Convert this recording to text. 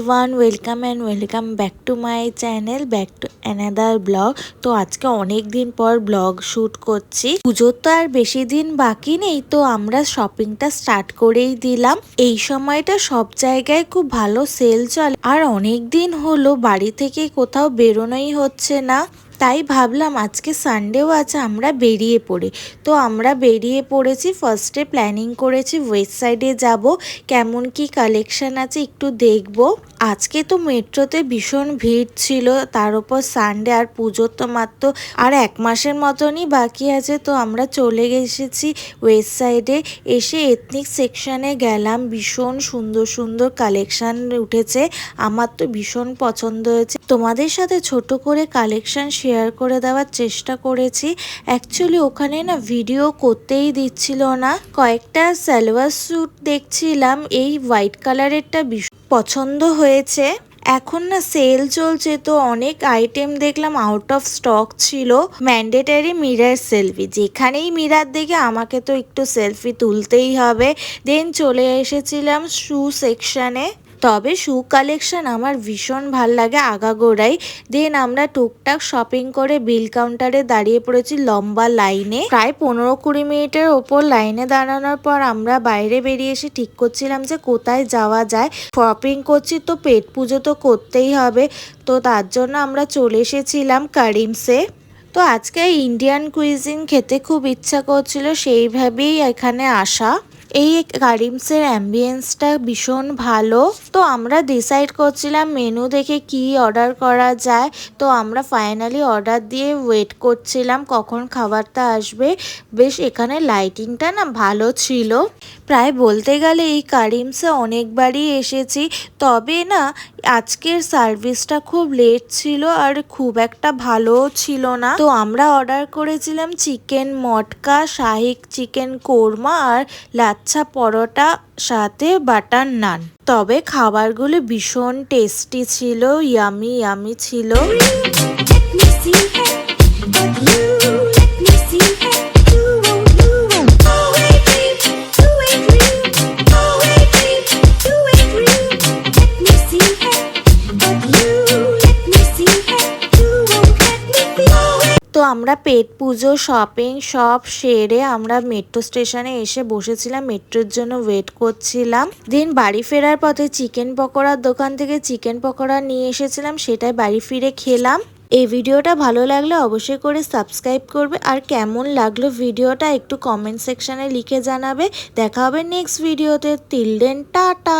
Everyone, welcome back to my channel, back to another blog. তো আজকে অনেক দিন পর ব্লগ শ্যুট করছি। পুজোর তো আর বেশি দিন বাকি নেই, তো আমরা শপিংটা স্টার্ট করেই দিলাম। এই সময়টা সব জায়গায় খুব ভালো সেল চলে, আর অনেক দিন হলো বাড়ি থেকে কোথাও বেরোনোই হচ্ছে না। তাই ভাবলাম আজকে সানডেও আছে, আমরা বেরিয়ে পড়ি। তো আমরা বেরিয়ে পড়েছি। ফার্স্টে প্ল্যানিং করেছি ওয়েস্ট সাইডে যাব, কেমন কি কালেকশন আছে একটু দেখব। আজকে তো মেট্রোতে ভীষণ ভিড় ছিল, তার উপর সানডে, আর পুজোর তো মাত্র আর 1 মাসের মতনই বাকি আছে। তো আমরা চলে এসেছি ওয়েস্ট সাইডে। এসে এথনিক সেকশনে গেলাম, ভীষণ সুন্দর সুন্দর কালেকশন উঠেছে, আমার তো ভীষণ পছন্দ হয়েছে। তোমাদের সাথে ছোট করে কালেকশন শেয়ার করে দেওয়ার চেষ্টা করেছি। অ্যাকচুয়ালি ওখানে না ভিডিও করতেই দিচ্ছিল না। কয়েকটা সালোয়ার স্যুট দেখছিলাম, এই হোয়াইট কালারেরটা ভীষণ পছন্দ হয়েছে। এখন না সেল চলছে, তো অনেক আইটেম দেখলাম আউট অফ স্টক ছিল। ম্যান্ডেটারি মিরর সেলফি, যেখানেই মিরর দেখে আমাকে তো একটু সেলফি তুলতেই হবে। দেন চলে এসেছিলাম শু সেকশনে। তবে শু কালেকশন আমার ভীষণ ভাল লাগে আগাগোড়াই। দেন আমরা টুকটাক শপিং করে বিল কাউন্টারে দাঁড়িয়ে পড়েছি লম্বা লাইনে। প্রায় 15-20 মিনিটের ওপর লাইনে দাঁড়ানোর পর আমরা বাইরে বেরিয়ে এসে ঠিক করছিলাম যে কোথায় যাওয়া যায়। শপিং করছি তো পেট পুজো তো করতেই হবে, তো তার জন্য আমরা চলে এসেছিলাম কারিমসে। তো আজকে ইন্ডিয়ান কুইজিন খেতে খুব ইচ্ছা করছিল, সেইভাবেই এখানে আসা। এই কারিমসের অ্যাম্বিয়েন্সটা ভীষণ ভালো। তো আমরা ডিসাইড করছিলাম মেনু দেখে কি অর্ডার করা যায়। তো আমরা ফাইনালি অর্ডার দিয়ে ওয়েট করছিলাম কখন খাবারটা আসবে। বেশ এখানে লাইটিংটা না ভালো ছিল। প্রায় বলতে গেলে এই কারিমসে অনেকবারই এসেছি, তবে না আজকের সার্ভিসটা খুব লেট ছিল আর খুব একটা ভালো ছিল না। তো আমরা অর্ডার করেছিলাম চিকেন মটকা, শাহি চিকেন কোরমা আর লাচ্ছা পরোটা, সাথে বাটার নান। তবে খাবারগুলো ভীষণ টেস্টি ছিল, ইয়ামি ছিল। তো আমরা পেট পুজো শপিং সব সেরে আমরা মেট্রো স্টেশনে এসে বসেছিলাম, মেট্রোর জন্য ওয়েট করছিলাম। দিন বাড়ি ফেরার পথে চিকেন পকোড়ার দোকান থেকে চিকেন পকোড়া নিয়ে এসেছিলাম, সেটাই বাড়ি ফিরে খেলাম। এই ভিডিওটা ভালো লাগলে অবশ্যই করে সাবস্ক্রাইব করবে, আর কেমন লাগলো ভিডিওটা একটু কমেন্ট সেকশনে লিখে জানাবে। দেখা হবে নেক্সট ভিডিওতে। Till then tata.